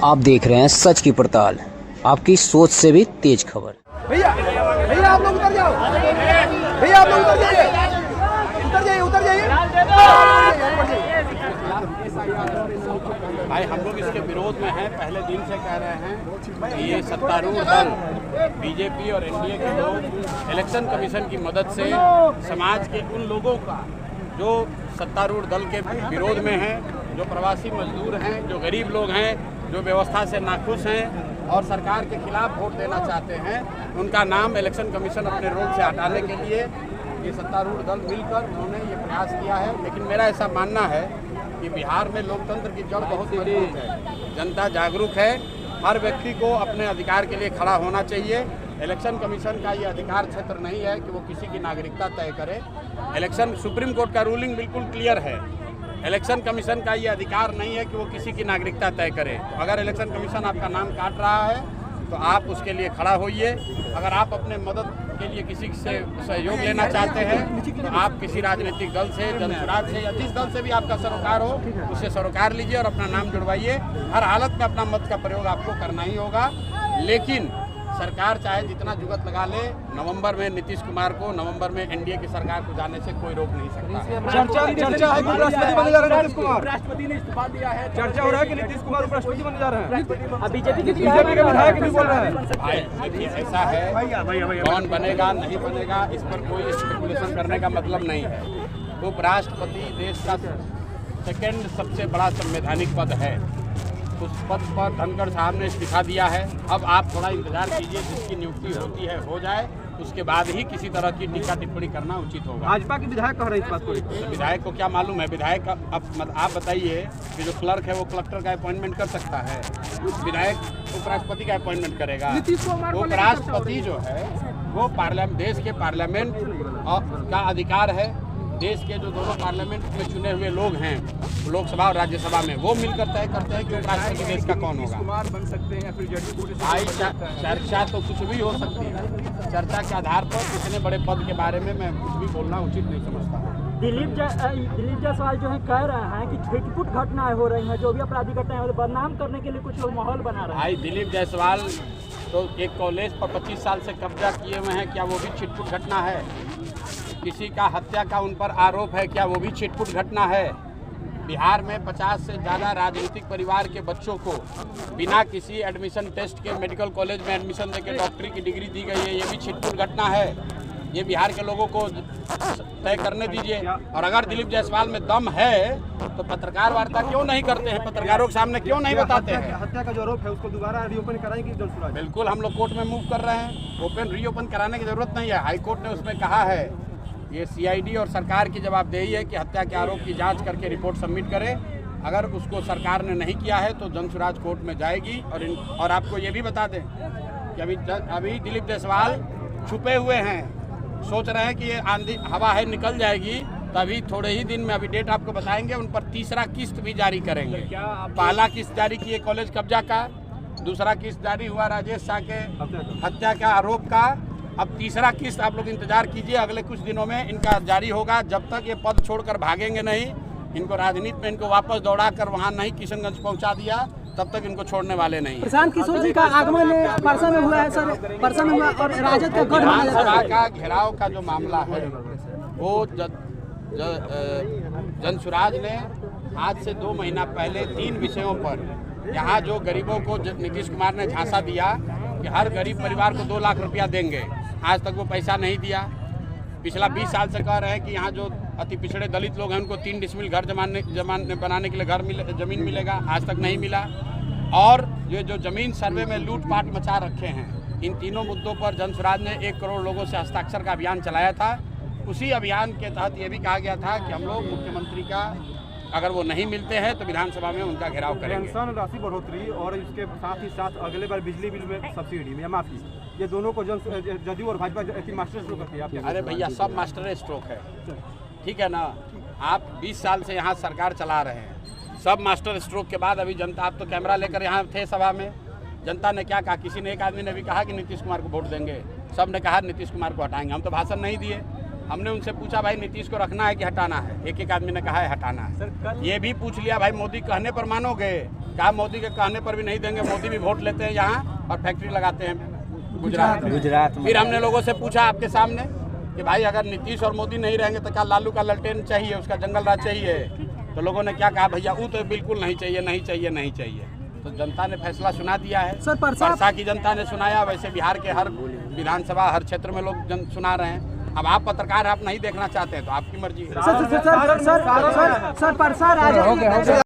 आप देख रहे हैं सच की पड़ताल, आपकी सोच से भी तेज खबर। भैया भैया आप लोग उतर जाओ, भैया आप लोग उतर जाइए, उतर जाइए, उतर जाइए। भाई हम लोग इसके विरोध में हैं, पहले दिन से कह रहे हैं कि ये सत्तारूढ़ दल बीजेपी और एनडीए के लोग इलेक्शन कमीशन की मदद से समाज के उन लोगों का जो सत्तारूढ़ दल के विरोध में हैं, जो प्रवासी मजदूर हैं, जो गरीब लोग हैं, जो व्यवस्था से नाखुश हैं और सरकार के खिलाफ वोट देना चाहते हैं, उनका नाम इलेक्शन कमीशन अपने रोल से हटाने के लिए ये सत्तारूढ़ दल मिलकर उन्होंने ये प्रयास किया है। लेकिन मेरा ऐसा मानना है कि बिहार में लोकतंत्र की जड़ बहुत मजबूत है, जनता जागरूक है, हर व्यक्ति को अपने अधिकार के लिए खड़ा होना चाहिए। इलेक्शन कमीशन का ये अधिकार क्षेत्र नहीं है कि वो किसी की नागरिकता तय करे। इलेक्शन सुप्रीम कोर्ट का रूलिंग बिल्कुल क्लियर है, इलेक्शन कमीशन का ये अधिकार नहीं है कि वो किसी की नागरिकता तय करे। अगर इलेक्शन कमीशन आपका नाम काट रहा है तो आप उसके लिए खड़ा होइए। अगर आप अपने मदद के लिए किसी से सहयोग लेना चाहते हैं तो आप किसी राजनीतिक दल से, जनसुराज से या जिस दल से भी आपका सरोकार हो उससे सरोकार लीजिए और अपना नाम जुड़वाइए। हर हालत में अपना मत का प्रयोग आपको करना ही होगा। लेकिन सरकार चाहे जितना जुगत लगा ले, नवंबर में नीतीश कुमार को, नवंबर में एनडीए की सरकार को जाने से कोई रोक नहीं सकता। चर्चा है कि उपराष्ट्रपति बने जा रहे हैं नीतीश कुमार, राष्ट्रपति ने इस्तीफा दिया है, चर्चा हो रहा है कि नीतीश कुमार उपराष्ट्रपति बने जा रहे हैं। बीजेपी के विधायक भी बोल रहे हैं। भाई देखिए ऐसा है, कौन बनेगा नहीं बनेगा इस पर कोई स्पेकुलेशन करने का मतलब नहीं है। उपराष्ट्रपति देश का सेकेंड सबसे बड़ा संवैधानिक पद है, उस पद पर धनखड़ साहब ने इस्तीफा दिया है। अब आप थोड़ा इंतजार कीजिए, जिसकी नियुक्ति होती है हो जाए, उसके बाद ही किसी तरह की टीका टिप्पणी करना उचित होगा। भाजपा के विधायक कह रहे हैं इस बात को, तो विधायक को क्या मालूम है? विधायक का अब आप बताइए कि जो क्लर्क है वो कलेक्टर का अपॉइंटमेंट कर सकता है, विधायक उपराष्ट्रपति का अपॉइंटमेंट करेगा। उपराष्ट्रपति जो है वो देश के पार्लियामेंट का अधिकार है। देश के जो दोनों पार्लियामेंट में चुने हुए लोग हैं, लोकसभा और राज्यसभा में, वो मिलकर तय करते हैं कि उपराष्ट्रपति देश का कौन होगा। कुमार बन सकते हैं या फिर जदयू। भाई चर्चा तो कुछ भी हो सकती है, चर्चा के आधार पर कितने बड़े पद के बारे में मैं कुछ भी बोलना उचित नहीं समझता। दिलीप जायसवाल जो है कह रहे हैं कि छिटपुट घटनाएं हो रही हैं, जो भी अपराधी घटनाएं हैं बदनाम करने के लिए कुछ लोग माहौल बना रहे हैं। भाई दिलीप जायसवाल तो एक कॉलेज पर 25 साल से कब्जा किए हुए हैं, क्या वो भी छिटपुट घटना है? किसी का हत्या का उन पर आरोप है, क्या वो भी छिटपुट घटना है? बिहार में 50 से ज़्यादा राजनीतिक परिवार के बच्चों को बिना किसी एडमिशन टेस्ट के मेडिकल कॉलेज में एडमिशन देकर डॉक्टरी की डिग्री दी गई है, ये भी छिटपुट घटना है। ये बिहार के लोगों को तय करने दीजिए। और अगर दिलीप जायसवाल में दम है तो पत्रकार वार्ता क्यों नहीं करते हैं, पत्रकारों के सामने क्यों नहीं बताते हैं? हत्या का जो आरोप है उसको दोबारा रीओपन कराएंगे जनसुराज? बिल्कुल, हम लोग कोर्ट में मूव कर रहे हैं। रीओपन कराने की जरूरत नहीं है। हाई कोर्ट ने उसमें कहा है, ये सीआईडी और सरकार की जवाबदेही है कि हत्या के आरोप की जांच करके रिपोर्ट सबमिट करे। अगर उसको सरकार ने नहीं किया है तो जनसुराज कोर्ट में जाएगी। और आपको ये भी बता दें कि अभी दिलीप जायसवाल छुपे हुए हैं, सोच रहे हैं कि ये आंधी हवा है निकल जाएगी, तभी थोड़े ही दिन में, अभी डेट आपको बताएंगे, उन पर तीसरा किस्त भी जारी करेंगे। पहला किस्त जारी किए कॉलेज कब्जा का, दूसरा किस्त जारी हुआ राजेश शाह के हत्या का आरोप का, अब तीसरा किस्त आप लोग इंतजार कीजिए, अगले कुछ दिनों में इनका जारी होगा। जब तक ये पद छोड़कर भागेंगे नहीं, इनको राजनीति में इनको वापस दौड़ा कर वहाँ नहीं किशनगंज पहुँचा दिया, तब तक इनको छोड़ने वाले नहीं। प्रशांत किशोर जी का आगमन परसा में हुआ है सर, परसा में हुआ और राजद का गढ़ विधानसभा का घेराव का जो मामला है वो जनसुराज ने आज से 2 महीना पहले 3 विषयों पर, यहाँ जो गरीबों को नीतीश कुमार ने झांसा दिया कि हर गरीब परिवार को 2 लाख रुपया देंगे, आज तक वो पैसा नहीं दिया। पिछला 20 साल से कह रहे हैं कि यहाँ जो अति पिछड़े दलित लोग हैं उनको 3 डिसमिल घर बनाने के लिए ज़मीन मिलेगा, आज तक नहीं मिला। और ये जो ज़मीन सर्वे में लूटपाट मचा रखे हैं, इन तीनों मुद्दों पर जनसुराज ने 1 करोड़ लोगों से हस्ताक्षर का अभियान चलाया था। उसी अभियान के तहत ये भी कहा गया था कि हम लोग मुख्यमंत्री का, अगर वो नहीं मिलते हैं तो विधानसभा में उनका घेराव करेंगे। पेंशन राशि बढ़ोतरी और इसके साथ ही साथ अगले बार बिजली बिल में सब्सिडी में माफी, ये दोनों को जदयू और भाजपा मास्टर स्ट्रोक करती है। अरे भैया, सब मास्टर स्ट्रोक है, ठीक है ना? आप 20 साल से यहाँ सरकार चला रहे हैं, सब मास्टर स्ट्रोक के बाद अभी जनता, आप तो कैमरा लेकर यहाँ थे सभा में, जनता ने क्या कहा? किसी ने, एक आदमी ने भी कहा कि नीतीश कुमार को वोट देंगे, सब ने कहा नीतीश कुमार को हटाएंगे। हम तो भाषण नहीं दिए, हमने उनसे पूछा भाई नीतीश को रखना है कि हटाना है, एक एक आदमी ने कहा है हटाना है। ये भी पूछ लिया भाई मोदी कहने पर मानोगे? कहा मोदी के कहने पर भी नहीं देंगे, मोदी भी वोट लेते हैं यहाँ और फैक्ट्री लगाते हैं गुजरात में। फिर हमने लोगों से पूछा आपके सामने कि भाई अगर नीतीश और मोदी नहीं रहेंगे तो क्या लालू का ललटेन चाहिए, उसका जंगल राज चाहिए? तो लोगों ने क्या कहा, भैया वो तो बिल्कुल नहीं चाहिए, नहीं चाहिए, नहीं चाहिए। तो जनता ने फैसला सुना दिया है। सर, परसा की जनता ने सुनाया, वैसे बिहार के हर विधानसभा हर क्षेत्र में लोग सुना रहे हैं। अब आप पत्रकार, आप नहीं देखना चाहते हैं तो आपकी मर्जी है। सर परसा